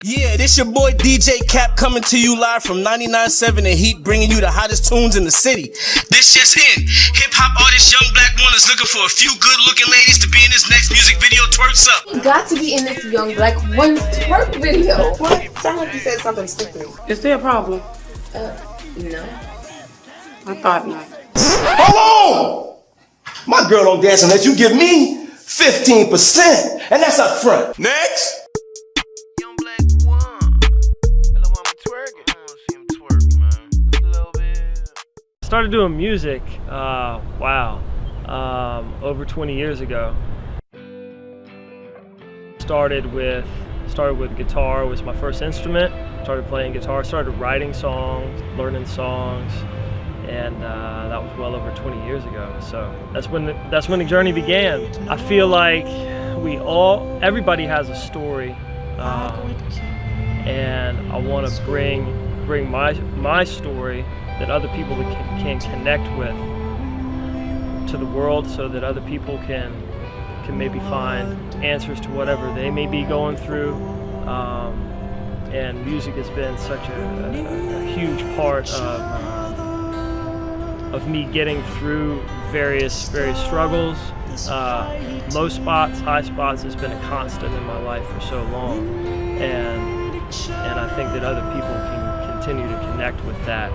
Yeah, this your boy DJ Cap coming to you live from 99.7 The Heat, bringing you the hottest tunes in the city. This just in. Hip-hop artist Young Black One is looking for a few good-looking ladies to be in his next music video, Twerks Up. You got to be in this Young Black One's twerk video. What? Sound like you said something stupid. Is there a problem? No. I thought not. Hold on! My girl don't dance unless you give me 15%, and that's up front. Next! Young Black One. Hello, mama twerking. I wanna see him twerk, man. Just a little bit. Started doing music, over 20 years ago. Started with guitar, was my first instrument. Started playing guitar, started writing songs, learning songs, and that was well over 20 years ago. So that's when the journey began. I feel like everybody has a story, and I want to bring my story that other people can connect with to the world, so that other people can maybe find answers to whatever they may be going through. And music has been such a huge part of me getting through various struggles. Low spots, high spots has been a constant in my life for so long, and I think that other people can continue to connect with that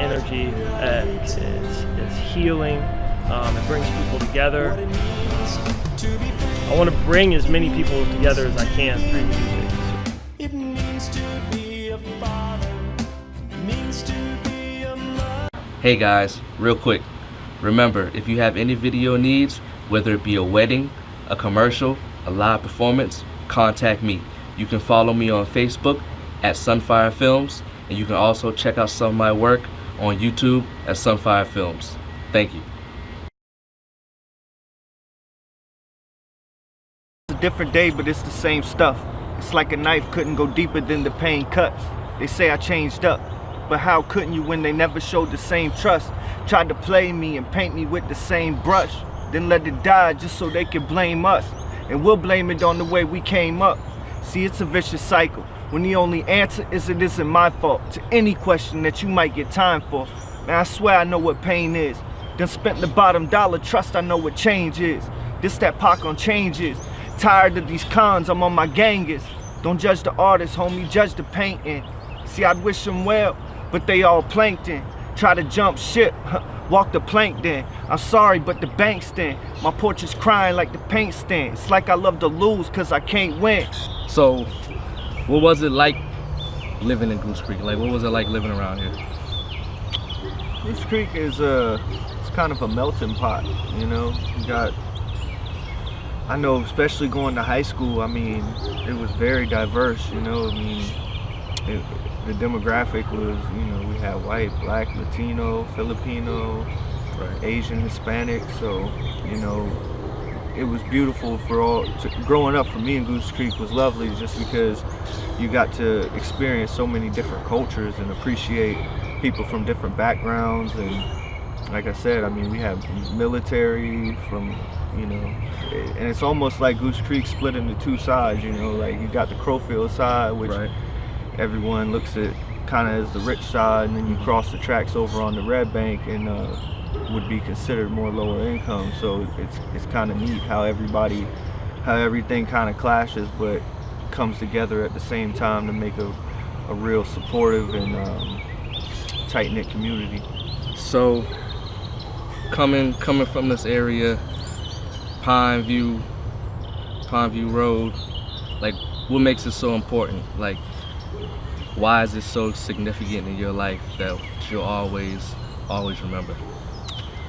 energy. It's healing. It brings people together. I want to bring as many people together as I can through music. It means to be a father. It means to be a mother. Hey guys, real quick. Remember, if you have any video needs, whether it be a wedding, a commercial, a live performance, contact me. You can follow me on Facebook at Sunfire Films, and you can also check out some of my work on YouTube at Sunfire Films. Thank you. It's a different day, but it's the same stuff. It's like a knife couldn't go deeper than the pain cuts. They say I changed up, but how couldn't you when they never showed the same trust? Tried to play me and paint me with the same brush, then let it die just so they could blame us. And we'll blame it on the way we came up. See, it's a vicious cycle, when the only answer is it isn't my fault to any question that you might get time for. Man, I swear I know what pain is. Then spent the bottom dollar, trust I know what change is. This that Pac on changes. Tired of these cons, I'm on my gangers. Don't judge the artist, homie, judge the painting. See, I'd wish them well, but they all plankton. Try to jump ship, walk the plank then. I'm sorry, but the bank's thin. My portrait's crying like the paint stand. It's like I love to lose, cause I can't win. So, what was it like living in Goose Creek? Like, what was it like living around here? Goose Creek is it's kind of a melting pot, you know? You got, I know, especially going to high school, I mean, it was very diverse, you know? I mean, the demographic was, you know, we had white, black, Latino, Filipino, right, Asian, Hispanic, so, you know, it was beautiful growing up for me in Goose Creek was lovely just because you got to experience so many different cultures and appreciate people from different backgrounds. And like I said, I mean, we have military from, you know, and it's almost like Goose Creek split into two sides, you know, like you got the Crowfield side, which right, everyone looks at kind of as the rich side, and then you cross the tracks over on the Red Bank and would be considered more lower income. So it's kind of neat how everything kind of clashes but comes together at the same time to make a real supportive and tight-knit community. So coming from this area, Pine View Road, like, what makes it so important? Like, why is it so significant in your life that you'll always remember?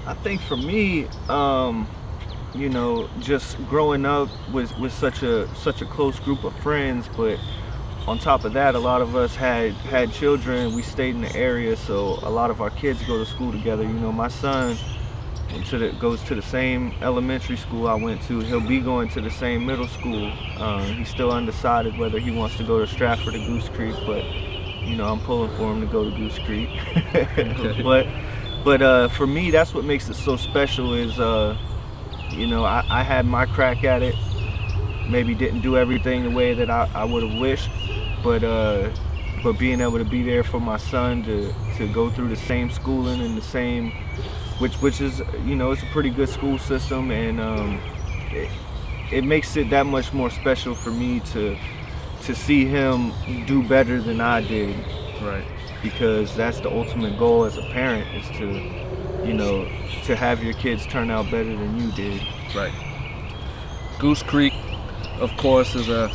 I think for me, you know, just growing up with such a close group of friends, but on top of that, a lot of us had children. We stayed in the area, so a lot of our kids go to school together. You know, my son goes to the same elementary school I went to. He'll be going to the same middle school. He's still undecided whether he wants to go to Stratford or Goose Creek, but you know, I'm pulling for him to go to Goose Creek. But for me, that's what makes it so special is, you know, I had my crack at it. maybe didn't do everything the way that I would have wished, but being able to be there for my son to go through the same schooling and the same, which is, you know, it's a pretty good school system, and it makes it that much more special for me to see him do better than I did. Right. Because that's the ultimate goal as a parent, is to, you know, to have your kids turn out better than you did. Right. Goose Creek, of course, is a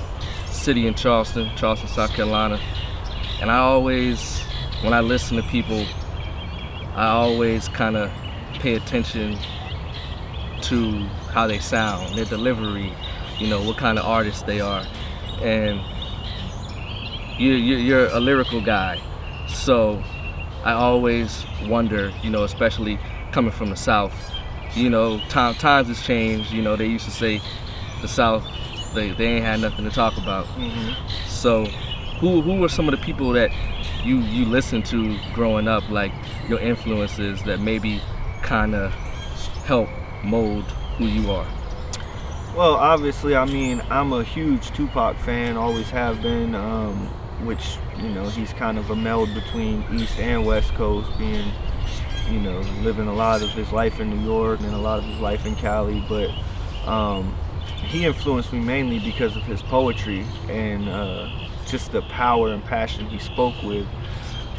city in Charleston, South Carolina. And I always, when I listen to people, I always kind of pay attention to how they sound, their delivery, you know, what kind of artists they are. And you're a lyrical guy. So I always wonder, you know, especially coming from the South, you know, times has changed. You know, they used to say the South, they ain't had nothing to talk about. Mm-hmm. So who were some of the people that you listened to growing up, like your influences that maybe kind of help mold who you are? Well, obviously, I mean, I'm a huge Tupac fan, always have been, which, you know, he's kind of a meld between East and West Coast, being, you know, living a lot of his life in New York and a lot of his life in Cali, but he influenced me mainly because of his poetry and just the power and passion he spoke with.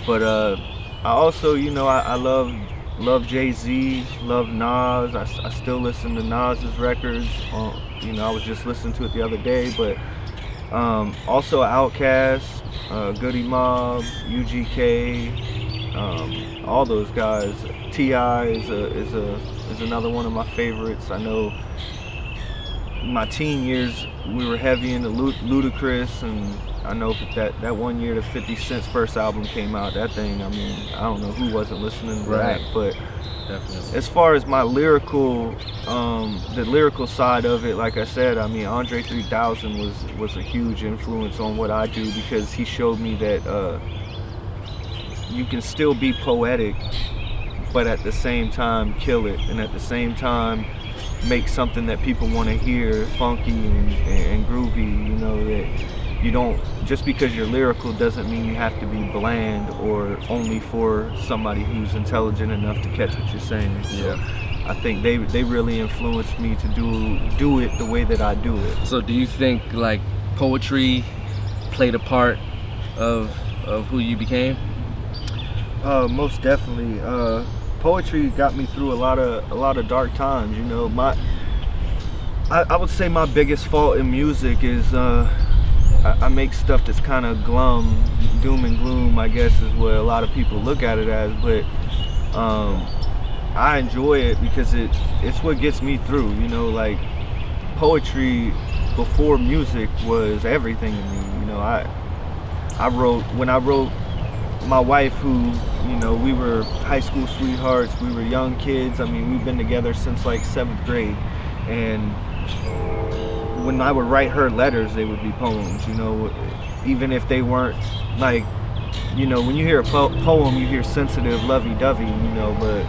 But I also, you know, I love Jay-Z, love Nas. I still listen to Nas's records. You know, I was just listening to it the other day. But also Outkast, Goody Mob, UGK, all those guys. T.I. is another one of my favorites. I know my teen years we were heavy into Ludacris, and I know that 1 year the 50 Cent's first album came out, that thing, I mean, I don't know who wasn't listening to that, but definitely. As far as my lyrical, the lyrical side of it, like I said, I mean, Andre 3000 was a huge influence on what I do, because he showed me that you can still be poetic, but at the same time kill it, and at the same time make something that people want to hear, funky and groovy, you know, that you don't, just because you're lyrical doesn't mean you have to be bland or only for somebody who's intelligent enough to catch what you're saying. So I think they really influenced me to do it the way that I do it. So do you think like poetry played a part of who you became? Most definitely. Poetry got me through a lot of dark times. You know, I would say my biggest fault in music is I make stuff that's kind of glum, doom and gloom, I guess is what a lot of people look at it as, but I enjoy it because it's what gets me through, you know, like poetry before music was everything to me, you know. When I wrote my wife, who, you know, we were high school sweethearts, we were young kids, I mean, we've been together since like 7th grade, and when I would write her letters, they would be poems, you know, even if they weren't like, you know, when you hear a poem, you hear sensitive, lovey-dovey, you know, but,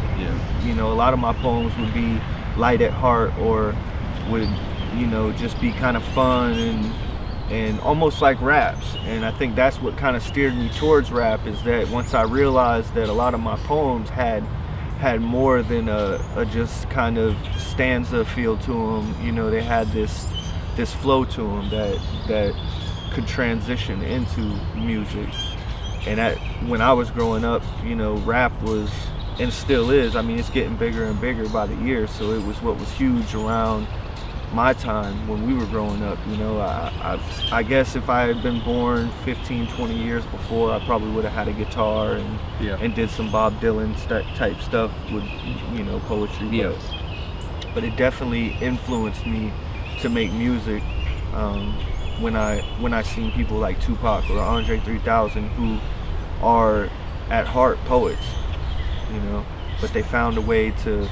you know, a lot of my poems would be light at heart, or would, you know, just be kind of fun and almost like raps. And I think that's what kind of steered me towards rap, is that once I realized that a lot of my poems had more than a just kind of stanza feel to them, you know, they had this flow to them that could transition into music. And when I was growing up, you know, rap was, and still is, I mean, it's getting bigger and bigger by the year, so it was what was huge around my time when we were growing up, you know. I guess if I had been born 15, 20 years before, I probably would have had a guitar and did some Bob Dylan type stuff with, you know, poetry. But it definitely influenced me to make music when I seen people like Tupac or Andre 3000, who are at heart poets, you know, but they found a way to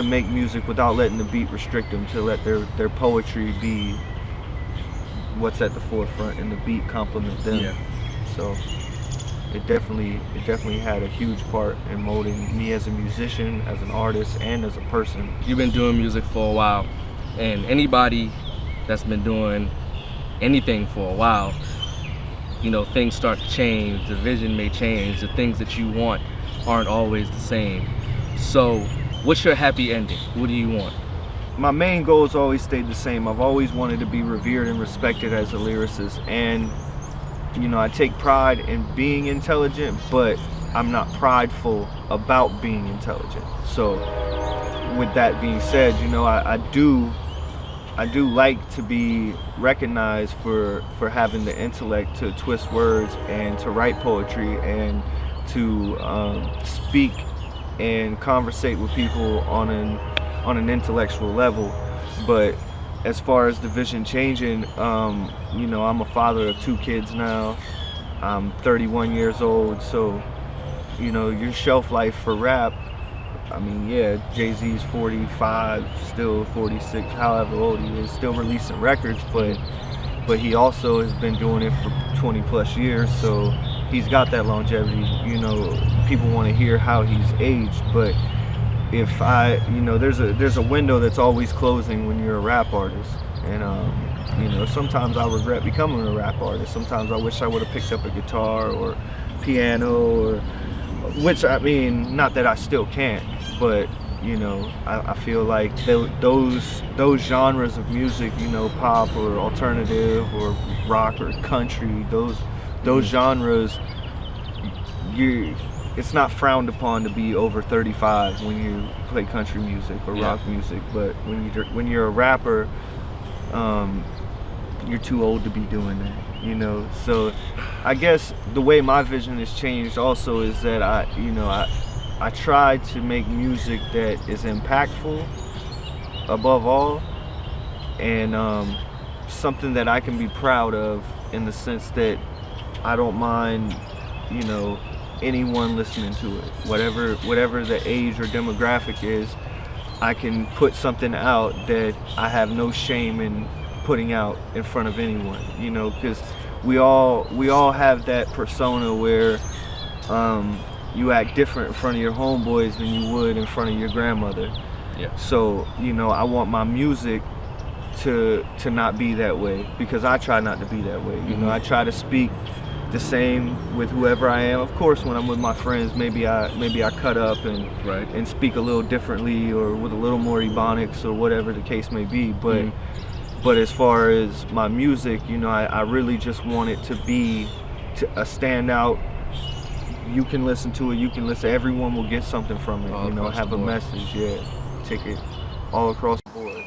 make music without letting the beat restrict them, to let their poetry be what's at the forefront and the beat complement them. So it definitely had a huge part in molding me as a musician, as an artist, and as a person. You've been doing music for a while, and anybody that's been doing anything for a while, you know, things start to change, the vision may change, the things that you want aren't always the same. So what's your happy ending? What do you want? My main goals always stayed the same. I've always wanted to be revered and respected as a lyricist, and you know, I take pride in being intelligent, but I'm not prideful about being intelligent. So with that being said, you know, I do like to be recognized for having the intellect to twist words and to write poetry and to speak and conversate with people on an intellectual level. But as far as the vision changing, you know, I'm a father of 2 kids now. I'm 31 years old, so you know, your shelf life for rap, I mean, yeah, Jay-Z's 45, still 46, however old he is, still releasing records, but he also has been doing it for 20 plus years, so he's got that longevity. You know, people want to hear how he's aged, but if you know, there's a window that's always closing when you're a rap artist, and you know, sometimes I regret becoming a rap artist. Sometimes I wish I would have picked up a guitar or piano, or which, I mean, not that I still can't, but you know, I feel like those genres of music, you know, pop or alternative or rock or country, those genres, it's not frowned upon to be over 35 when you play country music or rock music, but when you're a rapper, you're too old to be doing that, you know. So I guess the way my vision has changed also is that I try to make music that is impactful above all, and something that I can be proud of, in the sense that I don't mind, you know, anyone listening to it, whatever the age or demographic is. I can put something out that I have no shame in putting out in front of anyone, you know, because we all have that persona where you act different in front of your homeboys than you would in front of your grandmother. Yeah. So, you know, I want my music to not be that way, because I try not to be that way. You know, I try to speak the same with whoever I am. Of course, when I'm with my friends, maybe I cut up and speak a little differently, or with a little more ebonics, or whatever the case may be. But as far as my music, you know, I really just want it to be a standout. You can listen to it. Everyone will get something from it. You know, have a message. Yeah, take it all across the board.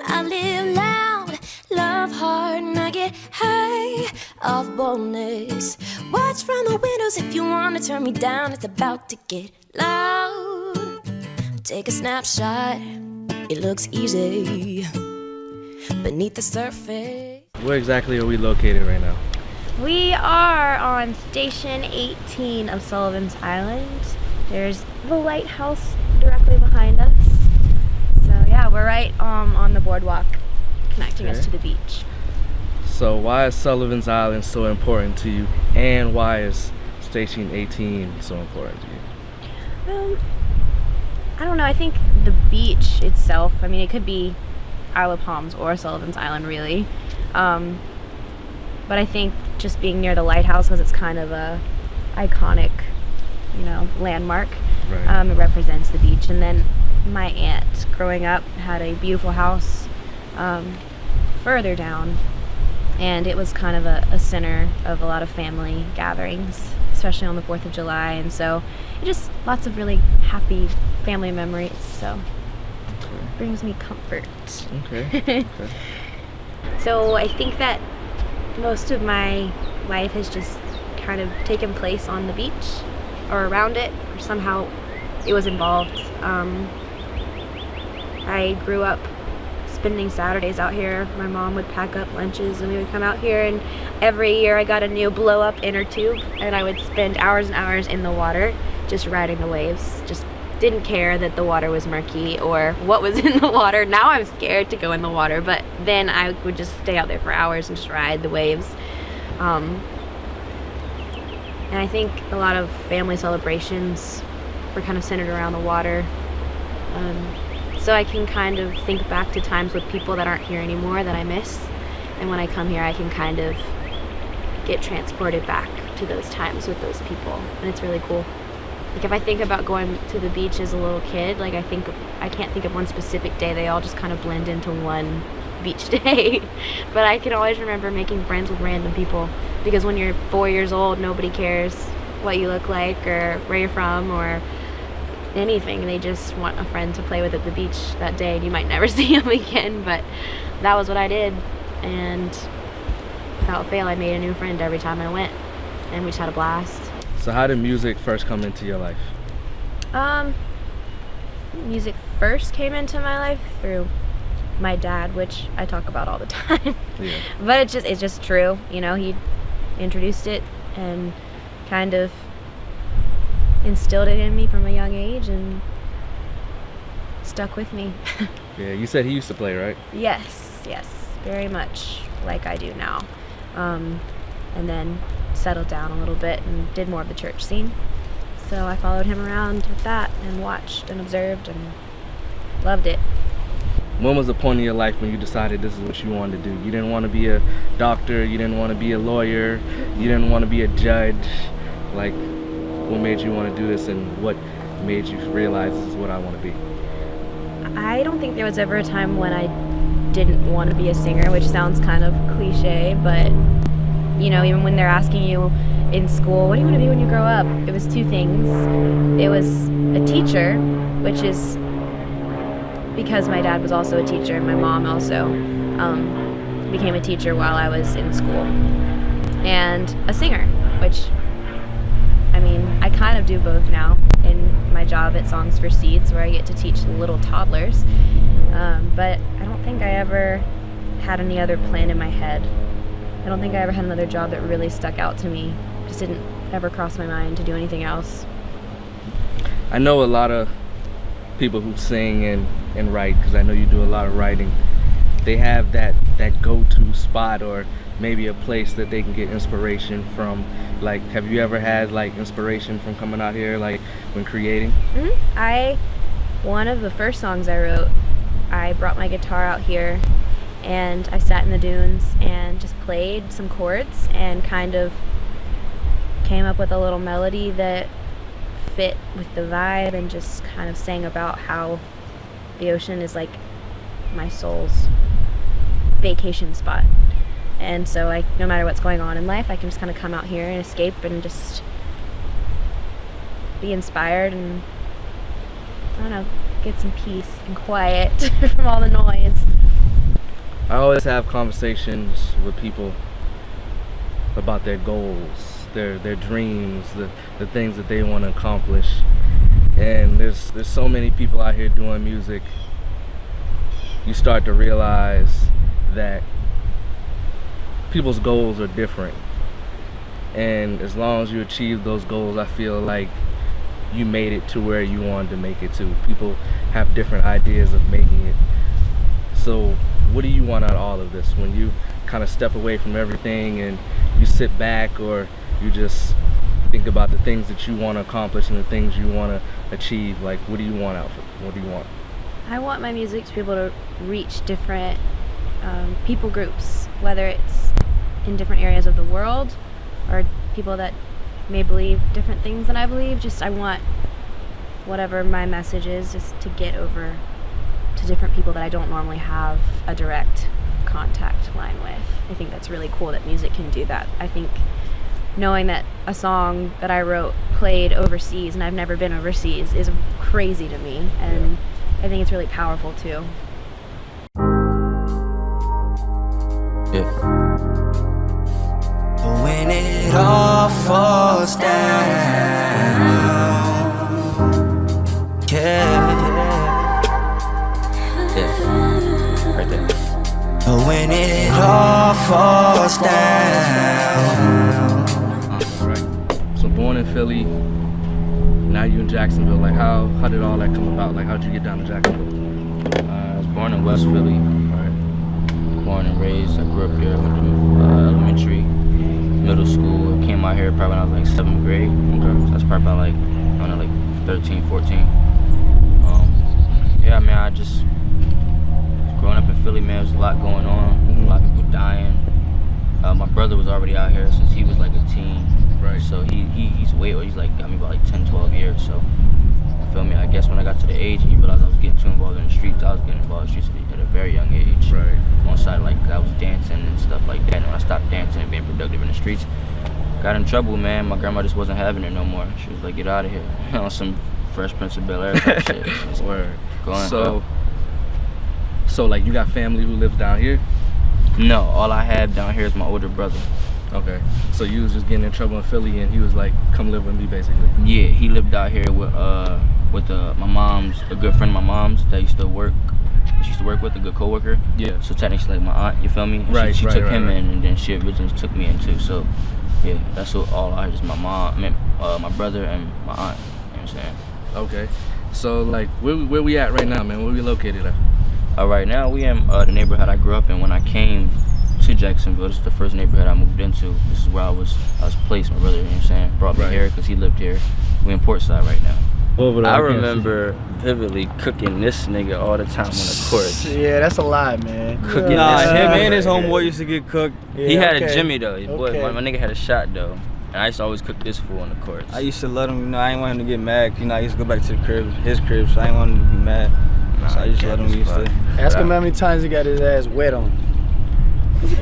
I live loud, love hard, and I get high off boldness. Watch from the windows if you want to turn me down. It's about to get loud. Take a snapshot. It looks easy beneath the surface. Where exactly are we located right now? We are on Station 18 of Sullivan's Island. There's the lighthouse directly behind us. So yeah, we're right on the boardwalk connecting us to the beach. So why is Sullivan's Island so important to you, and why is Station 18 so important to you? I don't know, I think the beach itself, I mean, it could be Isle of Palms or Sullivan's Island, really. But I think just being near the lighthouse, because it's kind of a iconic, you know, landmark. Right. It represents the beach. And then my aunt, growing up, had a beautiful house further down, and it was kind of a center of a lot of family gatherings, especially on the 4th of July. And so it just lots of really happy family memories. So it brings me comfort. Okay. So I think that most of my life has just kind of taken place on the beach or around it, or somehow it was involved. I grew up spending Saturdays out here. My mom would pack up lunches and we would come out here, and every year I got a new blow up inner tube, and I would spend hours and hours in the water just riding the waves. Just didn't care that the water was murky or what was in the water. Now I'm scared to go in the water, but then I would just stay out there for hours and just ride the waves. And I think a lot of family celebrations were kind of centered around the water. So I can kind of think back to times with people that aren't here anymore that I miss. And when I come here, I can kind of get transported back to those times with those people. And it's really cool. Like if I think about going to the beach as a little kid, like I can't think of one specific day. They all just kind of blend into one beach day. But I can always remember making friends with random people, because when you're 4 years old, nobody cares what you look like or where you're from or anything. They just want a friend to play with at the beach that day, and you might never see them again. But that was what I did, and without fail, I made a new friend every time I went, and we just had a blast. So how did music first come into your life? Music first came into my life through my dad, which I talk about all the time. Yeah. But it's just true, you know. He introduced it and kind of instilled it in me from a young age, and stuck with me. Yeah, you said he used to play, right? Yes, very much like I do now. And then settled down a little bit and did more of the church scene. So I followed him around with that and watched and observed and loved it. When was the point in your life when you decided this is what you wanted to do? You didn't want to be a doctor, you didn't want to be a lawyer, you didn't want to be a judge. Like, what made you want to do this, and what made you realize this is what I want to be? I don't think there was ever a time when I didn't want to be a singer, which sounds kind of cliche, but you know, even when they're asking you in school, what do you want to be when you grow up? It was two things. It was a teacher, which is because my dad was also a teacher, and my mom also became a teacher while I was in school. And a singer, which, I mean, I kind of do both now in my job at Songs for Seeds, where I get to teach little toddlers. But I don't think I ever had any other plan in my head. I don't think I ever had another job that really stuck out to me. Just didn't ever cross my mind to do anything else. I know a lot of people who sing and write, because I know you do a lot of writing. They have that go-to spot, or maybe a place that they can get inspiration from. Like, have you ever had like inspiration from coming out here, like when creating? One of the first songs I wrote, I brought my guitar out here and I sat in the dunes and just played some chords and kind of came up with a little melody that fit with the vibe, and just kind of sang about how the ocean is like my soul's vacation spot. And so like, no matter what's going on in life, I can just kind of come out here and escape and just be inspired and, I don't know, get some peace and quiet from all the noise. I always have conversations with people about their goals, their dreams, the things that they want to accomplish. And there's so many people out here doing music. You start to realize that people's goals are different. And as long as you achieve those goals, I feel like you made it to where you wanted to make it to. People have different ideas of making it. So what do you want out of all of this? When you kind of step away from everything and you sit back, or you just think about the things that you want to accomplish and the things you want to achieve, like, what do you want out of it? What do you want? I want my music to be able to reach different people groups, whether it's in different areas of the world or people that may believe different things than I believe. Just, I want whatever my message is just to get over to different people that I don't normally have a direct contact line with. I think that's really cool that music can do that. I think knowing that a song that I wrote played overseas, and I've never been overseas, is crazy to me, and I think it's really powerful too. When it all falls down, Right there. When it all falls down. Right. So born in Philly, now you in Jacksonville. Like, how did all that come about? Like, how'd you get down to Jacksonville? I was born in West Philly. Born and raised. I grew up here. Went to elementary, middle school. I came out here probably when I was like 7th grade. Okay. So that's probably about like, I don't know, like 13, 14. Yeah, man, I just growing up in Philly, man, there's a lot going on. A lot of people dying. My brother was already out here since he was like a teen. Right. So he's like got me about like 10, 12 years. So you feel me? I guess when I got to the age and he realized I was getting too involved in the streets, I was getting involved in the streets at a very young age. Right. On side, like I was dancing and stuff like that. And when I stopped dancing and being productive in the streets, got in trouble, man. My grandma just wasn't having it no more. She was like, "Get out of here," on some Fresh Prince of Bel-Air type shit. Word. Going So like you got family who lives down here? No, all I have down here is my older brother. Okay. So you was just getting in trouble in Philly and he was like, come live with me basically? Yeah, he lived out here with my mom's, a good friend of my mom's that used to work with, a good coworker. Yeah. So technically like my aunt, you feel me? Right, She took him right. in and then she originally took me in too. So yeah, that's what all I have is my mom, my brother and my aunt. You know what I'm saying? Okay. So like where we at right now, man? Where we located at? Right now we in the neighborhood I grew up in. When I came to Jacksonville, this is the first neighborhood I moved into. This is where I was placed, my brother, you know what I'm saying? Brought me here because he lived here. We in Portside right now. I remember vividly cooking this nigga all the time on the court. Yeah, that's a lie, man. Cooking Nah, this him nigga and his right here. homeboy used to get cooked. He had a Jimmy though. Your boy, Okay. my nigga had a shot though. And I used to always cook this fool on the courts. I used to let him, you know, I ain't want him to get mad. You know, I used to go back to the crib, his crib, so I ain't want him to be mad. So I used to let him use to. Ask him how many times he got his ass wet on.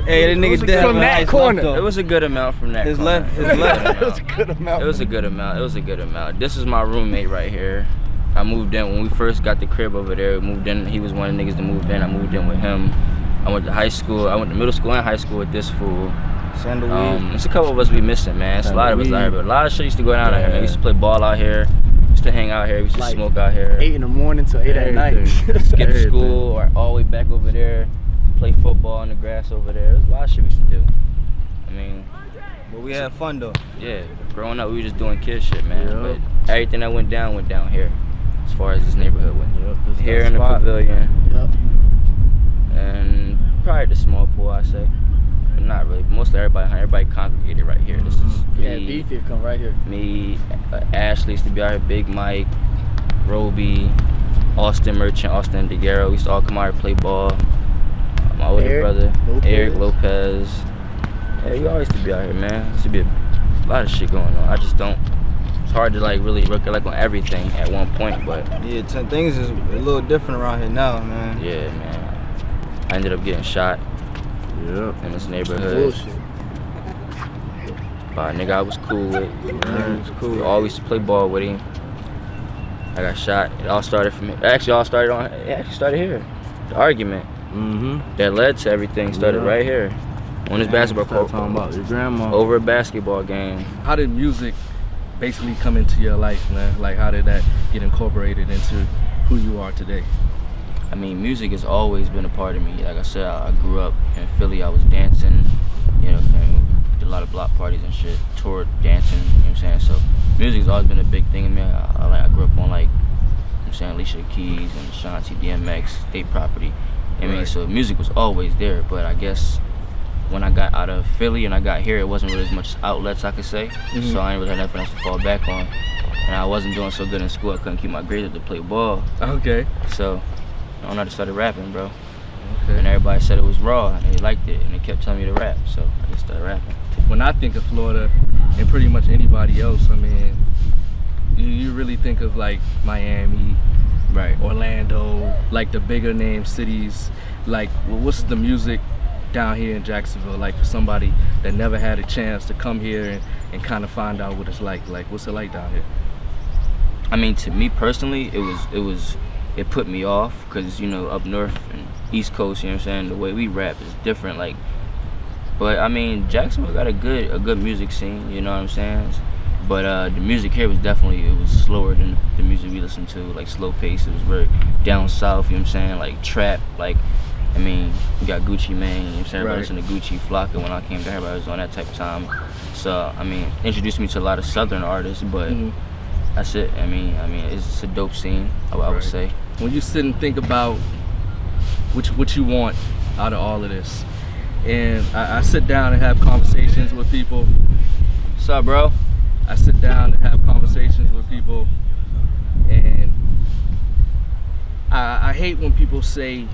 Hey, that nigga dead. From that corner. It was a good amount from that His corner. left, his left. It was a good amount. It was a good amount. It was a good amount. This is my roommate right here. I moved in when we first got the crib over there. We moved in. He was one of the niggas that moved in. I moved in with him. I went to high school. I went to middle school and high school with this fool. There's a couple of us we missing, man. It's a lot of us out here, but a lot of shit used to go down out here. Man. We used to play ball out here. We used to hang out here. We used to smoke out here. 8 in the morning till 8 at night. Skip school or all the way back over there. Play football in the grass over there. There's a lot of shit we used to do. I mean, but we had fun though. Yeah, growing up we were just doing kid shit, man. But everything that went down here, as far as this neighborhood went. Here in the pavilion. And probably the small pool, I say. But not really. Most of everybody congregated right here. This is Yeah, me, beef here, come right here. me, Ashley used to be out here, Big Mike, Roby, Austin Merchant, Austin DeGuerro. We used to all come out here play ball. My older brother, Eric Lopez. Yeah, we always used to be out here, man. Used to be a lot of shit going on. I just don't. It's hard to like really recollect on everything at one point, but yeah, things is a little different around here now, man. Yeah, man. I ended up getting shot. In this neighborhood. By a nigga I was cool with. We always used to play ball with him. I got shot. It all started from here. It all started here. The argument that led to everything started right here on this basketball court. Talking about your grandma. Over a basketball game. How did music basically come into your life, man? Like how did that get incorporated into who you are today? I mean, music has always been a part of me. Like I said, I grew up in Philly. I was dancing, you know, did a lot of block parties and shit, toured dancing, you know what I'm saying? So music's always been a big thing in me. I grew up on like, you know what I'm saying, Alicia Keys and Shanti, DMX, State Property. I mean, so music was always there, but I guess when I got out of Philly and I got here, it wasn't really as much outlets, I could say. So I didn't really have nothing else to fall back on. And I wasn't doing so good in school, I couldn't keep my grades up to play ball. Okay. So I just started rapping, bro. And everybody said it was raw, and they liked it, and they kept telling me to rap, so I just started rapping. When I think of Florida, and pretty much anybody else, I mean, you really think of like Miami, Orlando, like the bigger name cities. Like, what's the music down here in Jacksonville like for somebody that never had a chance to come here and kind of find out what it's like? Like, what's it like down here? I mean, to me personally, it put me off because, you know, up north and East Coast, you know what I'm saying, the way we rap is different. Like, but I mean, Jacksonville got a good music scene, you know what I'm saying? But the music here was definitely, it was slower than the music we listened to, like slow pace. It was very down south, you know what I'm saying, like trap. Like, I mean, we got Gucci Mane, you know what I'm saying, everybody listened to Gucci, Flocka. When I came down here, everybody was on that type of time. So, I mean, introduced me to a lot of southern artists, but that's it. I mean, it's a dope scene, I would say. When you sit and think about what you want out of all of this, and I sit down and have conversations with people. What's up, bro? I sit down and have conversations with people, and I hate when people say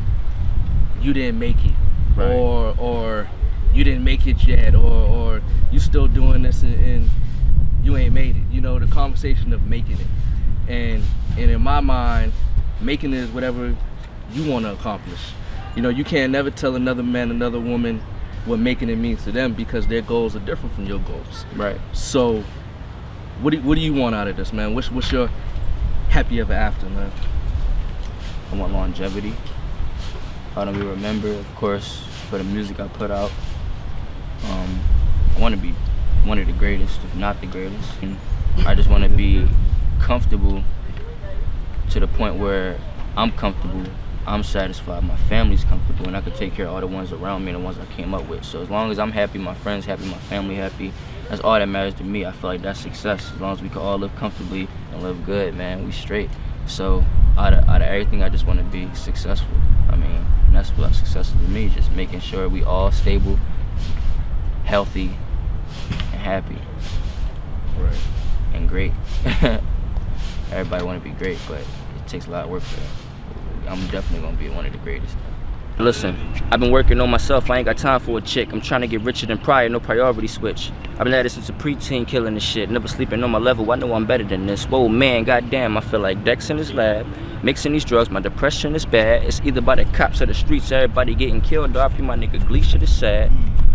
you didn't make it, Right. or you didn't make it yet, or you still doing this and you ain't made it. You know, the conversation of making it, and in my mind, making it is whatever you want to accomplish. You know, you can't never tell another man, another woman what making it means to them, because their goals are different from your goals. Right. So, what do you want out of this, man? What's your happy ever after, man? I want longevity. How do we remember, of course, for the music I put out. I want to be one of the greatest, if not the greatest. And I just want to be comfortable to the point where I'm comfortable, I'm satisfied, my family's comfortable, and I can take care of all the ones around me and the ones I came up with. So as long as I'm happy, my friends happy, my family happy, that's all that matters to me. I feel like that's success. As long as we can all live comfortably and live good, man, we straight. So out of everything, I just want to be successful. I mean, and that's what success is to me, just making sure we all stable, healthy, and happy. Right. And great. Everybody want to be great, but it takes a lot of work for that. I'm definitely going to be one of the greatest. Listen, I've been working on myself. I ain't got time for a chick. I'm trying to get richer than prior, no priority switch. I've been at it since a preteen, killing this shit. Never sleeping on my level, I know I'm better than this. Whoa, man, goddamn, I feel like Dex in his lab. Mixing these drugs, my depression is bad. It's either by the cops or the streets, everybody getting killed. Or I feel my nigga Glee shit is sad.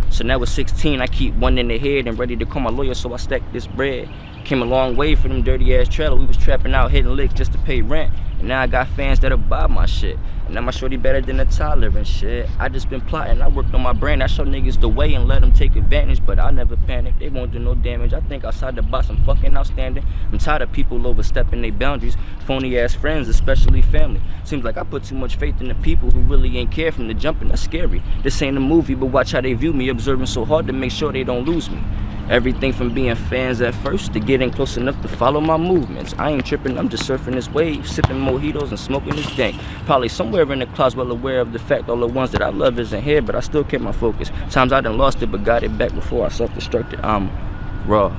So now at 16, I keep one in the head and ready to call my lawyer, so I stack this bread. Came a long way from them dirty ass trailer. We was trapping out, hitting licks just to pay rent. And now I got fans that'll buy my shit. And now my shorty better than a Tyler and shit. I just been plotting, I worked on my brain. I show niggas the way and let them take advantage. But I never panic, they won't do no damage. I think outside the box, I'm fucking outstanding. I'm tired of people overstepping their boundaries. Phony ass friends, especially family. Seems like I put too much faith in the people who really ain't care from the jump, and that's scary. This ain't a movie, but watch how they view me. Observing so hard to make sure they don't lose me. Everything from being fans at first to getting close enough to follow my movements. I ain't tripping, I'm just surfing this wave, sipping mojitos and smoking this dank. Probably somewhere in the closet, well aware of the fact all the ones that I love isn't here, but I still kept my focus. Times I done lost it, but got it back before I self-destructed. I'm raw.